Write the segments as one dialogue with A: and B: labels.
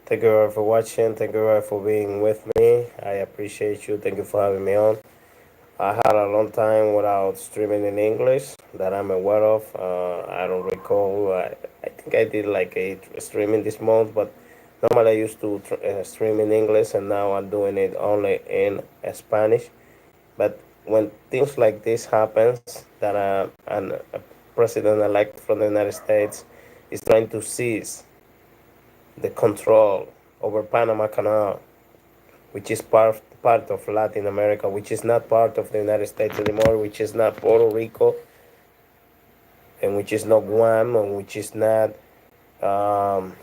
A: Thank you all for watching. Thank you all for being with me. I appreciate you. Thank you for having me on. I had a long time without streaming in English that I'm aware of. I don't recall. I think I did like a streaming this month, but normally I used to stream in English, and now I'm doing it only in Spanish. But when things like this happens, that a president-elect from the United States is trying to seize the control over Panama Canal, which is part of Latin America, which is not part of the United States anymore, which is not Puerto Rico, and which is not Guam, and which is not um,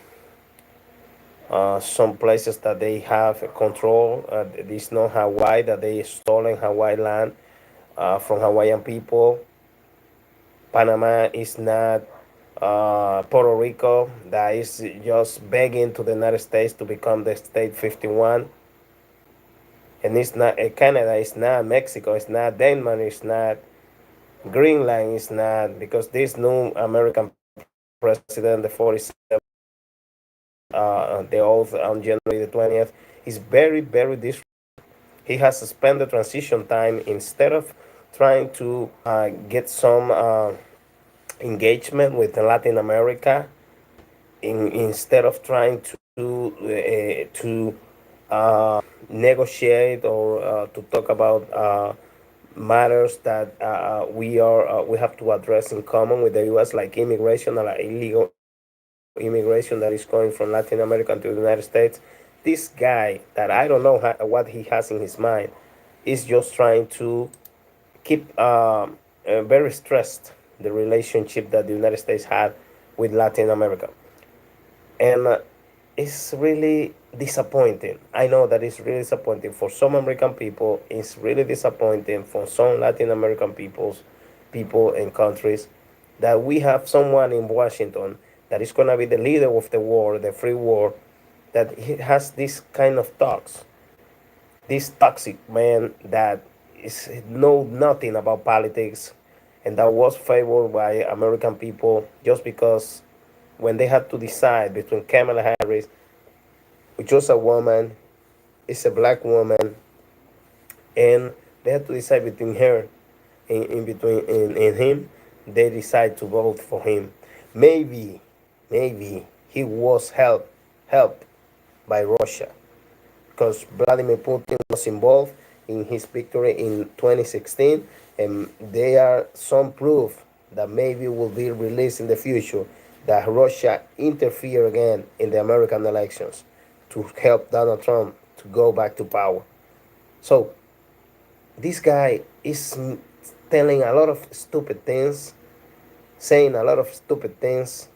A: some places that they have control. This not Hawaii, that they stolen Hawaii land from Hawaiian people. Panama is not Puerto Rico, that is just begging to the United States to become the state 51. And it's not Canada, it's not Mexico, it's not Denmark, it's not Greenland, it's not, because this new American president, the 47, the oath on January the 20th, is very, very disrespectful. He has suspended transition time instead of trying to get some engagement with Latin America, instead of trying to negotiate or to talk about matters that we have to address in common with the U.S., like immigration or like illegal immigration that is going from Latin America to the United States. This guy, that I don't know what he has in his mind, is just trying to keep very stressed the relationship that the United States had with Latin America. And it's really disappointing. I know that it's really disappointing for some American people. It's really disappointing for some Latin American people and countries, that we have someone in Washington that is going to be the leader of the war, the free war, that he has this kind of talks. This toxic man that is know nothing about politics, and that was favored by American people just because when they had to decide between Kamala Harris, which was a woman, is a black woman, and they had to decide between her in between in him, they decide to vote for him. Maybe he was helped by Russia, because Vladimir Putin was involved in his victory in 2016, and there are some proof that maybe will be released in the future that Russia interfered again in the American elections to help Donald Trump to go back to power. So this guy is telling a lot of stupid things, saying a lot of stupid things,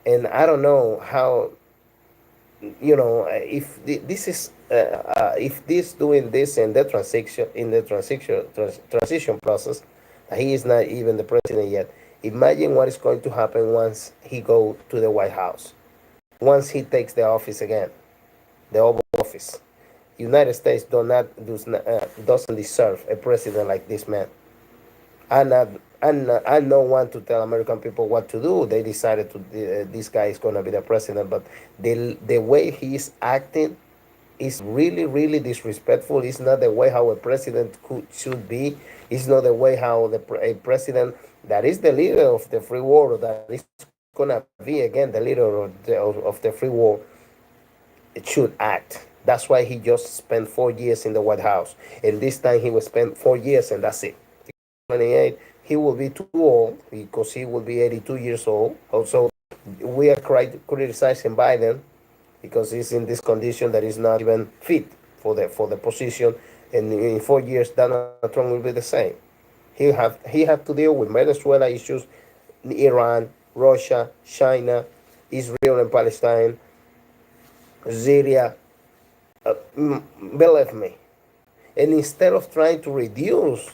A: and I don't know how, if this is if this doing this in the transition process, he is not even the president yet. Imagine what is going to happen once he go to the White House, once he takes the office again, the Oval Office. United States doesn't deserve a president like this man. I don't want to tell American people what to do. They decided to this guy is going to be the president, but the way he is acting is really, really disrespectful. It's not the way how a president should be. It's not the way how a president that is the leader of the free world, that is going to be again the leader of the free world, it should act. That's why he just spent 4 years in the White House, and this time he will spend 4 years, and that's it. 28, he will be too old, because he will be 82 years old. Also, we are criticizing Biden because he's in this condition that is not even fit for the position, and in 4 years Donald Trump will be the same. He have to deal with Venezuela issues, Iran, Russia, China, Israel and Palestine, Syria. Believe me. And instead of trying to reduce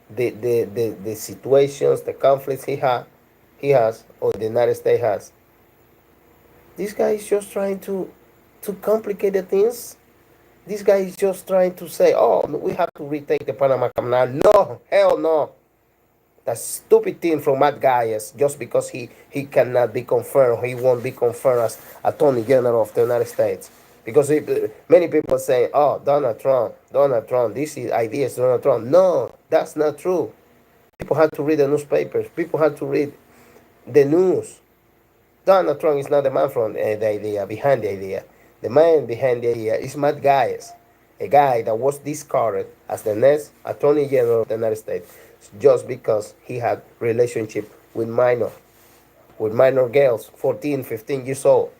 A: the situations, the conflicts he has, or the United States has, this guy is just trying to complicate the things. This guy is just trying to say, oh, we have to retake the Panama Canal. No, hell no. That stupid thing from Matt Gaius, just because he cannot be confirmed, he won't be confirmed as Attorney General of the United States. Because many people say, oh, Donald Trump, this idea is Donald Trump. No, that's not true. People have to read the newspapers. People have to read the news. Donald Trump is not the man from the idea, behind the idea. The man behind the idea is Matt Gaetz, a guy that was discarded as the next Attorney General of the United States just because he had relationship with minor girls, 14, 15 years old.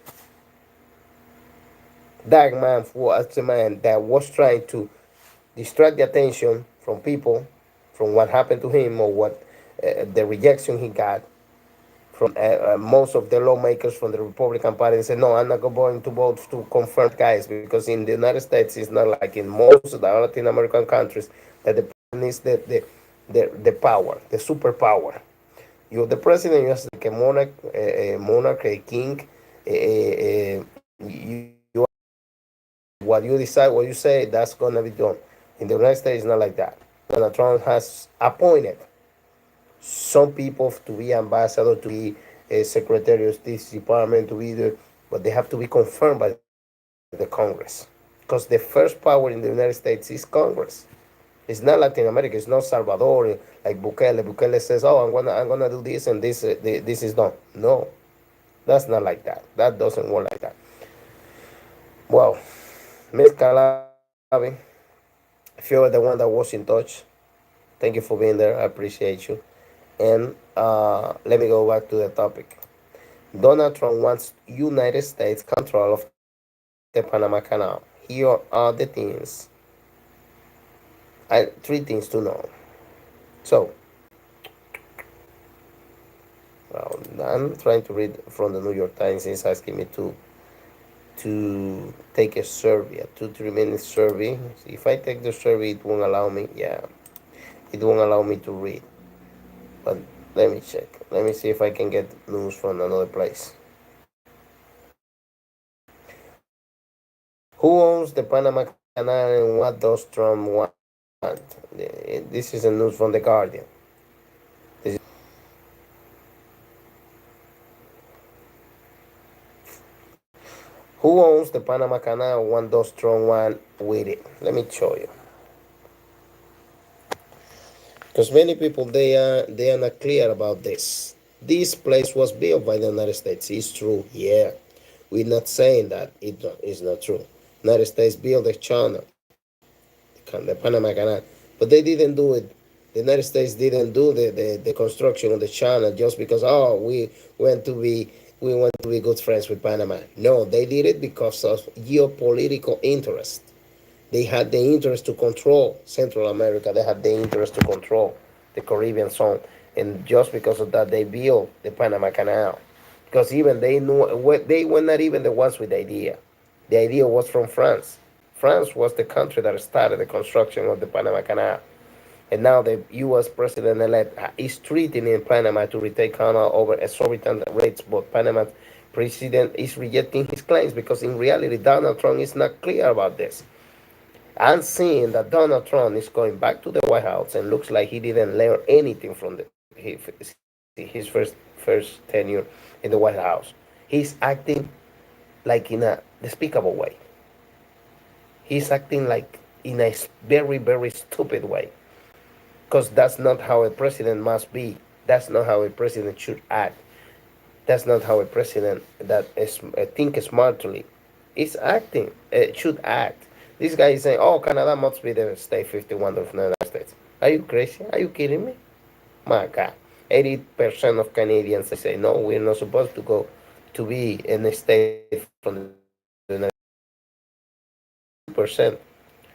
A: That man was the man that was trying to distract the attention from people, from what happened to him or what the rejection he got from most of the lawmakers from the Republican Party. They said, no, I'm not going to vote to confirm guys, because in the United States, it's not like in most of the Latin American countries that the president is the power, the superpower. You're the president, you're like a monarch, a king. You what you decide, what you say, that's gonna be done. In the United States, it's not like that. Donald Trump has appointed some people to be ambassador, to be a secretary of this department, to be there, but they have to be confirmed by the Congress. Because the first power in the United States is Congress. It's not Latin America. It's not Salvador like Bukele. Bukele says, "Oh, I'm gonna do this, and this is done." No, that's not like that. That doesn't work like that. Well, Miss Calabi, if you were the one that was in touch, thank you for being there. I appreciate you. And let me go back to the topic. Donald Trump wants United States control of the Panama Canal. Here are the things. Three things to know. So, well, I'm trying to read from the New York Times. It's asking me to take a survey, a 2-3 minute survey. If I take the survey, it won't allow me. Yeah, it won't allow me to read. But let me check. Let me see if I can get news from another place. Who owns the Panama Canal and what does Trump want? This is a news from The Guardian. Who owns the Panama Canal and what does Trump want with it? Let me show you. Because many people, they are not clear about this. This place was built by the United States. It's true, yeah. We're not saying that it is not true. United States built the channel, the Panama Canal, but they didn't do it. The United States didn't do the construction of the channel just because we want to be good friends with Panama. No, they did it because of geopolitical interest. They had the interest to control Central America. They had the interest to control the Caribbean zone. And just because of that, they built the Panama Canal. Because even they were not even the ones with the idea. The idea was from France. France was the country that started the construction of the Panama Canal. And now the U.S. president-elect is treating in Panama to retake canal over exorbitant rates, but Panama's president is rejecting his claims because in reality, Donald Trump is not clear about this. I'm seeing that Donald Trump is going back to the White House and looks like he didn't learn anything from his first tenure in the White House. He's acting like in a despicable way. He's acting like in a very, very stupid way. Because that's not how a president must be. That's not how a president should act. That's not how a president that is think smartly is acting. Should act. This guy is saying, "Oh, Canada must be the state 51 of the United States." Are you crazy? Are you kidding me? My God, 80% of Canadians say, "No, we're not supposed to go to be in a state from the United States."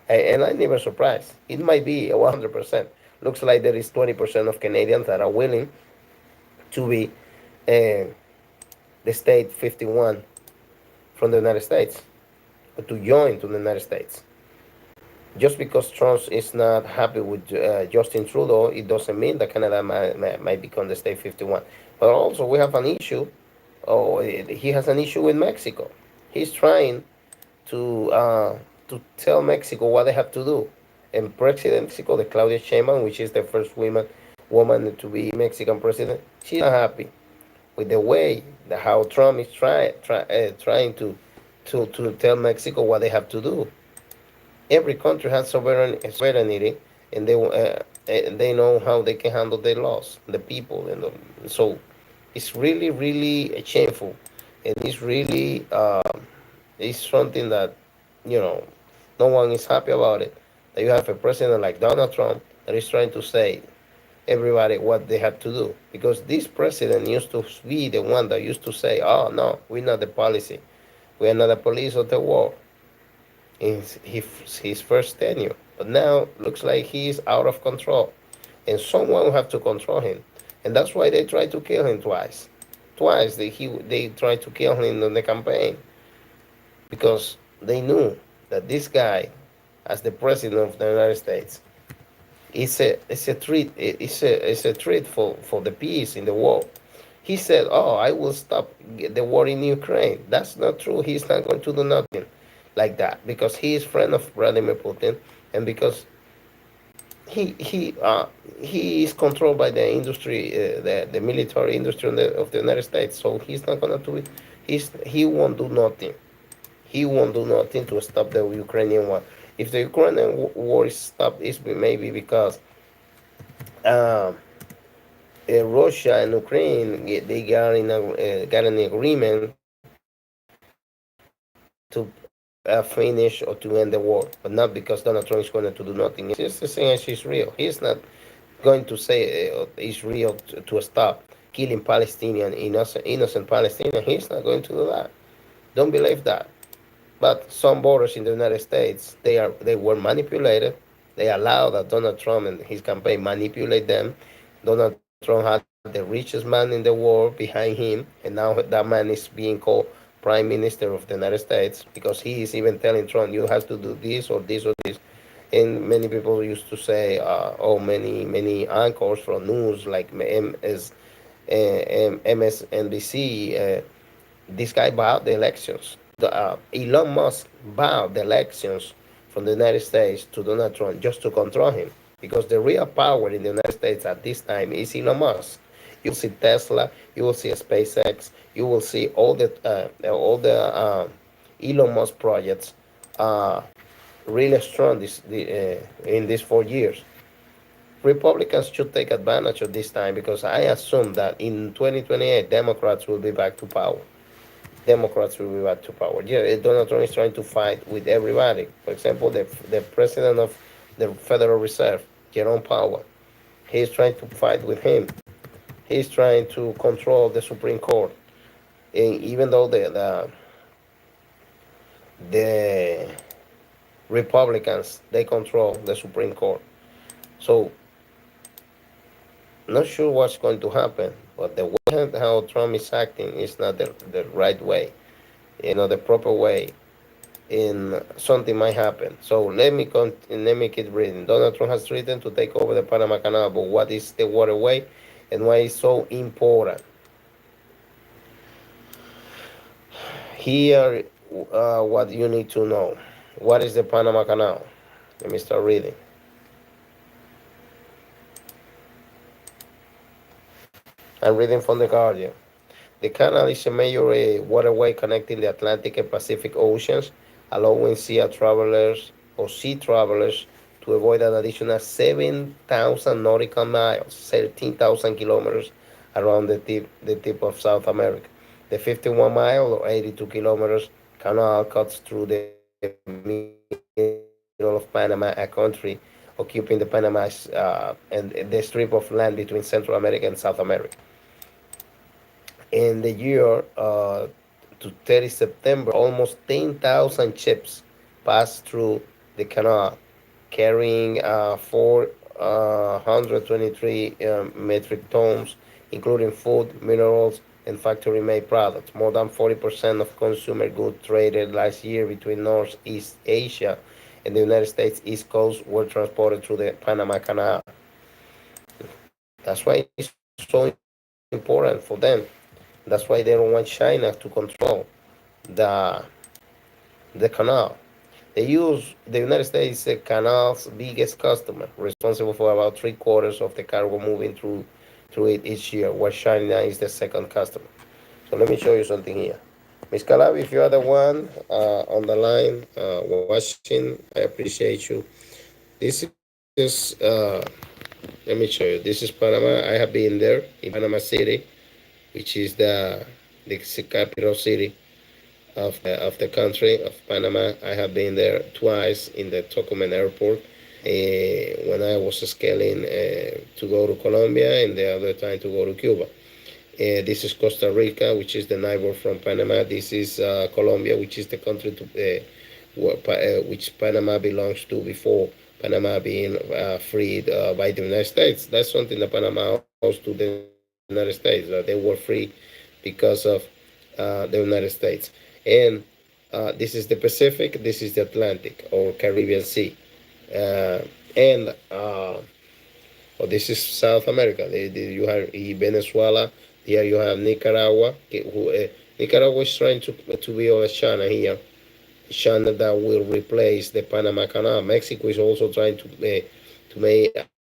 A: And I'm never surprised. It might be 100%. Looks like there is 20% of Canadians that are willing to be the state 51 from the United States, or to join to the United States. Just because Trump is not happy with Justin Trudeau, it doesn't mean that Canada might become the state 51. But also, we have an issue. He has an issue with Mexico. He's trying to tell Mexico what they have to do. And President of Mexico, the Claudia Sheinbaum, which is the first woman woman to be Mexican president. She's not happy with the way how Trump is trying to tell Mexico what they have to do. Every country has sovereignty, and they know how they can handle their laws, the people, and so it's really really shameful, and it's something that you know no one is happy about it. That you have a president like Donald Trump that is trying to say everybody what they have to do, because this president used to be the one that used to say, "Oh no, we're not the policy, we are not the police of the world," in his first tenure. But now looks like he is out of control, and someone will have to control him, and that's why they tried to kill him twice. Twice they tried to kill him in the campaign because they knew that this guy, as the president of the United States, it's a threat. It's a threat for the peace in the world. He said, "Oh, I will stop the war in Ukraine." That's not true. He's not going to do nothing like that because he is friend of Vladimir Putin, and because he is controlled by the industry, the military industry of the United States. So he's not gonna do it. He won't do nothing. He won't do nothing to stop the Ukrainian war. If the Ukrainian war is stopped, it's maybe because uh, Russia and Ukraine they got an agreement to finish or to end the war, but not because Donald Trump is going to do nothing. It's just the same as Israel. He's not going to say Israel to stop killing Palestinian innocent Palestinians. He's not going to do that. Don't believe that. But some voters in the United States, they were manipulated. They allowed that Donald Trump and his campaign manipulate them. Donald Trump had the richest man in the world behind him, and now that man is being called Prime Minister of the United States because he is even telling Trump, you have to do this or this or this. And many people used to say, many anchors from news like MSNBC, this guy bought the elections. Elon Musk bought the elections from the United States to Donald Trump just to control him. Because the real power in the United States at this time is Elon Musk. You will see Tesla, you will see SpaceX, you will see all the Elon Musk projects really strong in these 4 years. Republicans should take advantage of this time because I assume that in 2028 Democrats will be back to power. Democrats will be back to power. Yeah, Donald Trump is trying to fight with everybody. For example, the president of the Federal Reserve, Jerome Powell, he's trying to fight with him. He's trying to control the Supreme Court. And even though the Republicans, they control the Supreme Court. So, not sure what's going to happen, but the way how Trump is acting is not the right way, the proper way, and something might happen. So let me keep reading. Donald Trump has threatened to take over the Panama Canal, but what is the waterway and why it's so important? Here, what you need to know. What is the Panama Canal? Let me start reading. I'm reading from The Guardian. The canal is a major waterway connecting the Atlantic and Pacific Oceans, allowing sea travelers to avoid an additional 7,000 nautical miles, 13,000 kilometers around the tip of South America. The 51-mile or 82 kilometers canal cuts through the middle of Panama, a country occupying the Panama and the strip of land between Central America and South America. In the year to 30 September, almost 10,000 ships passed through the canal, carrying 423 metric tons, including food, minerals, and factory-made products. More than 40% of consumer goods traded last year between Northeast Asia and the United States East Coast were transported through the Panama Canal. That's why it's so important for them. That's why they don't want China to control the canal. The United States canal's biggest customer, responsible for about 3/4 of the cargo moving through it each year, while China is the second customer. So let me show you something here. Ms. Calabi, if you are the one on the line watching, I appreciate you. This is, let me show you. This is Panama. I have been there in Panama City, which is the capital city of the country of Panama. I have been there twice in the Tocumen airport when I was scaling to go to Colombia and the other time to go to Cuba. This is Costa Rica, which is the neighbor from Panama. This is Colombia, which is the country which Panama belongs to before Panama being freed by the United States. That's something that Panama owes to the United States. They were free because of the United States. And this is the Pacific, this is the Atlantic or Caribbean Sea. And this is South America. You have Venezuela. Here you have Nicaragua. Nicaragua is trying to be over China here. China that will replace the Panama Canal. Mexico is also trying to make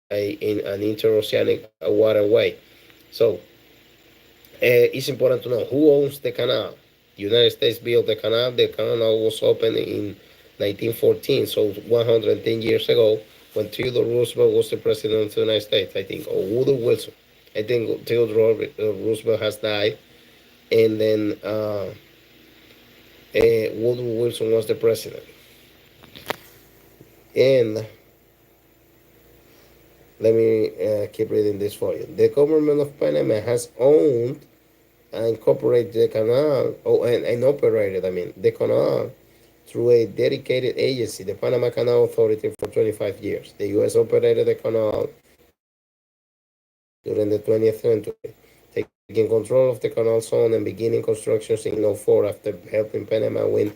A: an interoceanic waterway. So it's important to know who owns the canal. The United States built the canal. The canal was opened in 1914, so 110 years ago, when Theodore Roosevelt was the president of the United States, I think, or Woodrow Wilson. I think Theodore Roosevelt has died, and then Woodrow Wilson was the president. And let me keep reading this for you. The government of Panama has owned and incorporated the canal, and operated, the canal through a dedicated agency, the Panama Canal Authority, for 25 years. The U.S. operated the canal during the 20th century, taking control of the canal zone and beginning construction in 04 after helping Panama win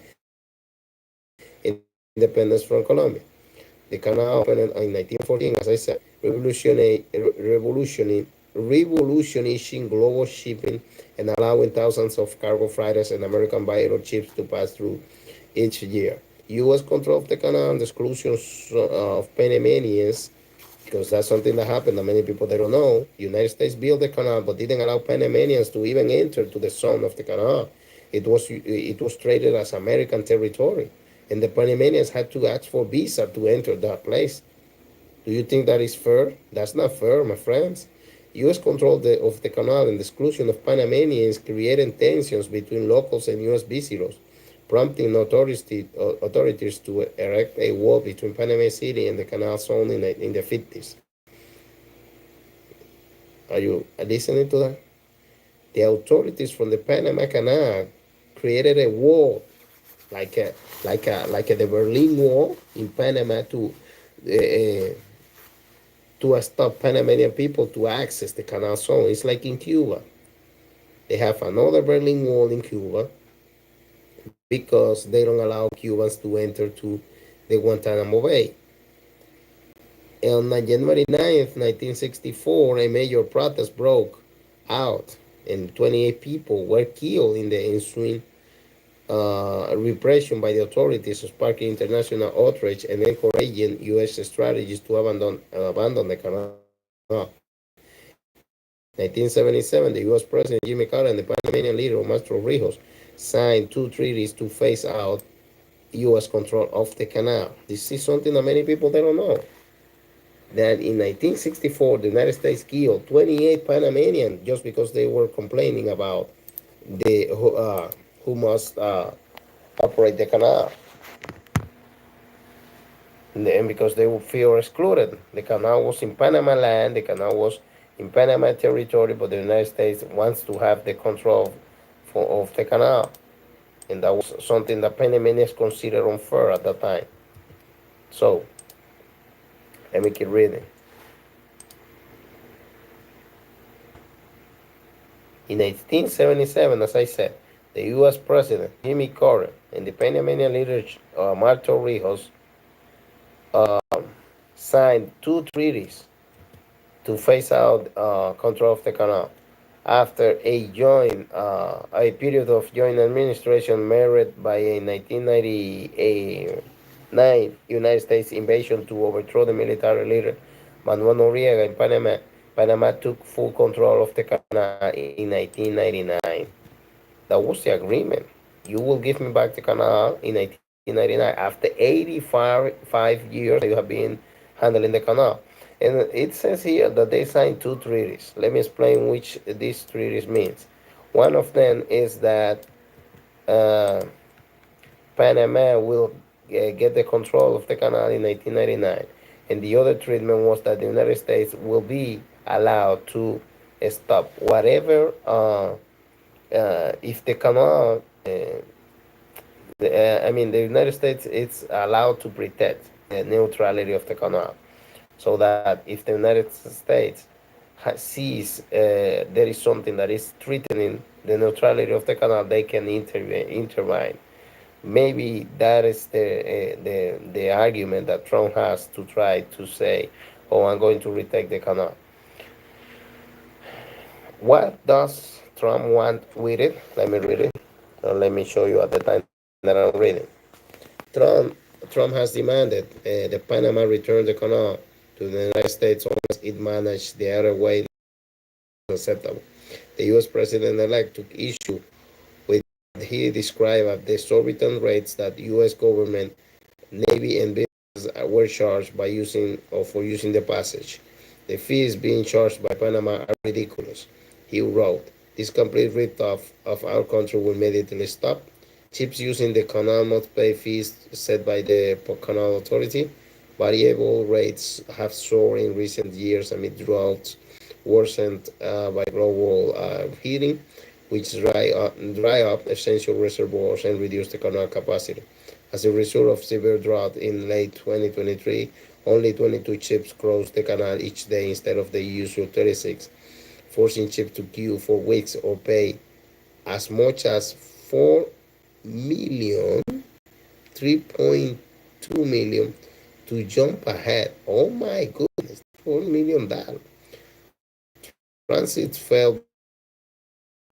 A: independence from Colombia. The canal opened in 1914, as I said, revolutionizing global shipping and allowing thousands of cargo freighters and American buyer ships to pass through each year. U.S. control of the canal and the exclusion of Panamanians, because that's something that happened that many people they don't know. The United States built the canal but didn't allow Panamanians to even enter to the zone of the canal. It was treated as American territory, and the Panamanians had to ask for visa to enter that place. Do you think that is fair? That's not fair, my friends. U.S. control of the canal and the exclusion of Panamanians created tensions between locals and U.S. visitors, prompting authorities to erect a wall between Panama City and the canal zone in the 50s. Are you listening to that? The authorities from the Panama Canal created a wall, like the Berlin Wall in Panama to stop Panamanian people to access the canal zone. It's like in Cuba. They have another Berlin Wall in Cuba because they don't allow Cubans to enter to the Guantanamo Bay. On January 9th, 1964, a major protest broke out, and 28 people were killed in the ensuing repression by the authorities, sparking international outrage and encouraging U.S. strategies to abandon the canal. In 1977, the U.S. President Jimmy Carter and the Panamanian leader Mastro Rijos signed two treaties to phase out U.S. control of the canal. This is something that many people they don't know. That in 1964, the United States killed 28 Panamanians just because they were complaining about who must operate the canal, and because they would feel excluded. The canal was in Panama land, the canal was in Panama territory, but the United States wants to have the control of the canal, and that was something that Panamanians considered unfair at that time. So let me keep reading. In 1877, as I said, the U.S. President Jimmy Carter and the Panamanian leader Marto Rijos signed two treaties to phase out control of the canal after a period of joint administration marred by a 1998 Ninth, United States invasion to overthrow the military leader Manuel Noriega in Panama. Panama took full control of the canal in 1999. That was the agreement. You will give me back the canal in 1999 after 85 years that you have been handling the canal. And it says here that they signed two treaties. Let me explain which these treaties means. One of them is that uh, Panama will get the control of the canal in 1999. And the other treatment was that the United States will be allowed to stop whatever, if the canal, the United States is allowed to protect the neutrality of the canal. So that if the United States sees there is something that is threatening the neutrality of the canal, they can intervene. Maybe that is the argument that Trump has to try to say, "Oh, I'm going to retake the canal." What does Trump want with it? Let me read it. Let me show you at the time that I'm reading. Trump Trump has demanded the Panama return the canal to the United States unless it managed the other way acceptable. The U.S. President-elect took issue with what he described as the exorbitant rates that U.S. government, Navy, and businesses were charged by using or for using the passage. The fees being charged by Panama are ridiculous. He wrote, "This complete rip-off of our country will immediately stop. Ships using the canal must pay fees set by the Canal Authority. Variable rates have soared in recent years amid droughts worsened by global heating, which dry up essential reservoirs and reduce the canal capacity. As a result of severe drought in late 2023, only 22 ships cross the canal each day instead of the usual 36, forcing ships to queue for weeks or pay as much as 4 million, 3.2 million to jump ahead. Oh my goodness, $4 million. Transit fell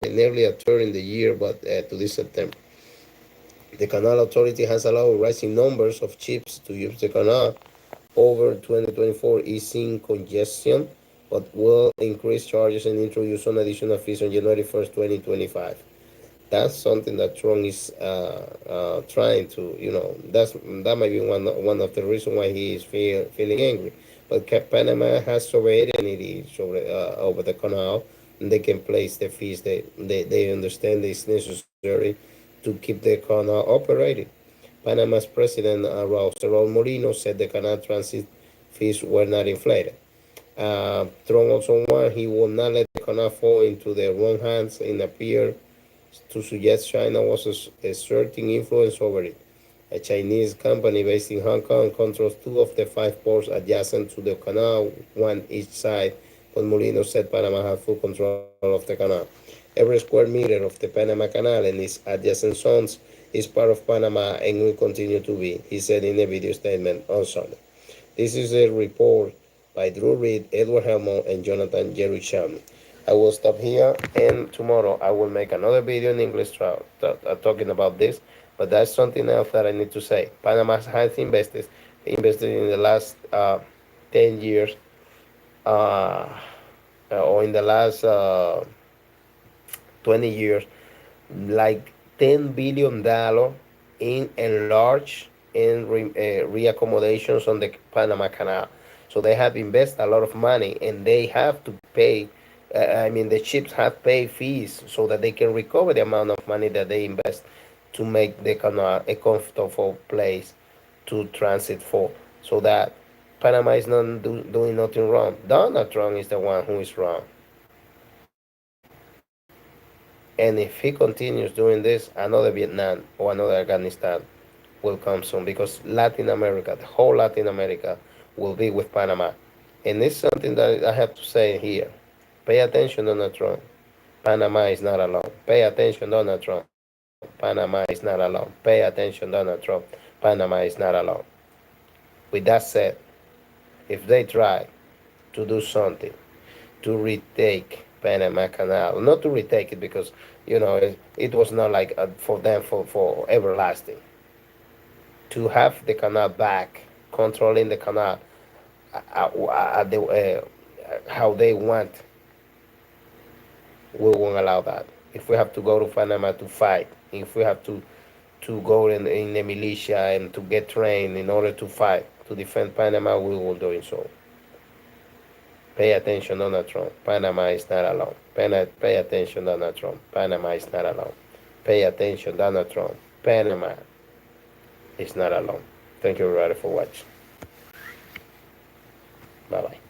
A: by nearly a third in the year, but to this September. The Canal Authority has allowed rising numbers of ships to use the canal over 2024, easing congestion, but will increase charges and introduce some additional fees on January 1st, 2025. That's something that Trump is trying to, that might be one of the reasons why he is feeling angry. But Panama has sovereignty over the canal, and they can place the fees. They understand it's necessary to keep the canal operating. Panama's president, Raul Moreno, said the canal transit fees were not inflated. Trump also warned he will not let the canal fall into the wrong hands and appear to suggest China was exerting influence over it. A Chinese company based in Hong Kong controls two of the five ports adjacent to the canal, one each side, but Molino said Panama had full control of the canal. Every square meter of the Panama Canal and its adjacent zones is part of Panama and will continue to be, he said in a video statement on Sunday. This is a report by Drew Reed, Edward Helmont, and Jonathan Jerusalem. I will stop here, and tomorrow I will make another video in English talking about this. But that's something else that I need to say. Panama has invested in the last 10 years, uh, or in the last 20 years, like $10 billion in enlarge and reaccommodations on the Panama Canal. So they have invested a lot of money, and they have to pay. The ships have paid fees so that they can recover the amount of money that they invest to make the canal a comfortable place to transit for. So that Panama is not doing nothing wrong. Donald Trump is the one who is wrong. And if he continues doing this, another Vietnam or another Afghanistan will come soon, because Latin America, the whole Latin America, will be with Panama. And it's something that I have to say here. Pay attention, Donald Trump. Panama is not alone. Pay attention, Donald Trump. Panama is not alone. Pay attention, Donald Trump. Panama is not alone. With that said, if they try to do something to retake Panama Canal, not to retake it, because it was not like for them for everlasting. to have the canal back, controlling the canal how they want, we won't allow that. If we have to go to Panama to fight, if we have to go in the militia and to get trained in order to fight, to defend Panama, we will do so. Pay attention, Donald Trump. Panama is not alone. Pay attention, Donald Trump. Panama is not alone. Pay attention, Donald Trump. Panama is not alone. Thank you everybody for watching. Bye-bye.